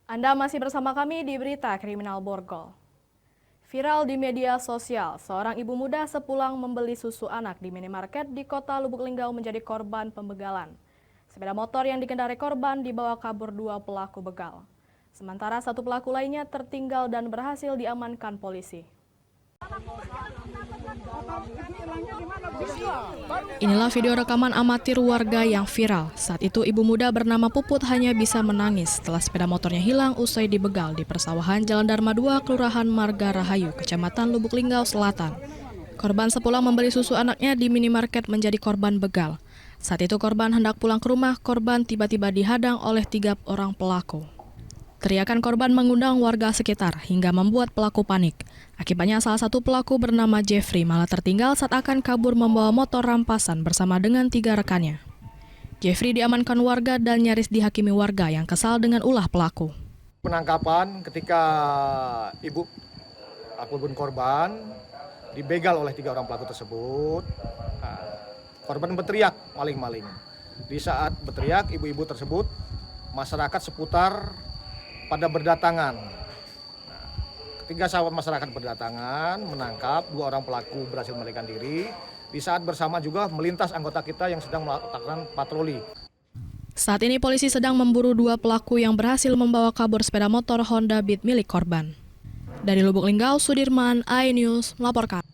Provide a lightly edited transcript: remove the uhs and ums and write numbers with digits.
Anda masih bersama kami di Berita Kriminal Borgol. Viral di media sosial, seorang ibu muda sepulang membeli susu anak di minimarket di kota Lubuk Linggau menjadi korban pembegalan. Sepeda motor yang dikendarai korban dibawa kabur dua pelaku begal. Sementara satu pelaku lainnya tertinggal dan berhasil diamankan polisi. Inilah video rekaman amatir warga yang viral. Saat itu ibu muda bernama Puput hanya bisa menangis setelah sepeda motornya hilang usai dibegal di persawahan Jalan Dharma 2, Kelurahan Marga Rahayu, Kecamatan Lubuk Linggau Selatan. Korban sepulang membeli susu anaknya di minimarket menjadi korban begal. Saat itu korban hendak pulang ke rumah, korban tiba-tiba dihadang oleh 3 orang pelaku. Teriakan korban mengundang warga sekitar hingga membuat pelaku panik. Akibatnya salah satu pelaku bernama Jeffrey malah tertinggal saat akan kabur membawa motor rampasan bersama dengan 3 rekannya. Jeffrey diamankan warga dan nyaris dihakimi warga yang kesal dengan ulah pelaku. Penangkapan ketika ibu akun korban dibegal oleh 3 orang pelaku tersebut. Korban berteriak maling-maling. Di saat berteriak ibu-ibu tersebut, masyarakat seputar pada berdatangan. Ketika sahabat masyarakat berdatangan, menangkap 2 orang pelaku berhasil melarikan diri. Di saat bersama juga melintas anggota kita yang sedang melakukan patroli. Saat ini polisi sedang memburu 2 pelaku yang berhasil membawa kabur sepeda motor Honda Beat milik korban. Dari Lubuk Linggau, Sudirman, iNews melaporkan.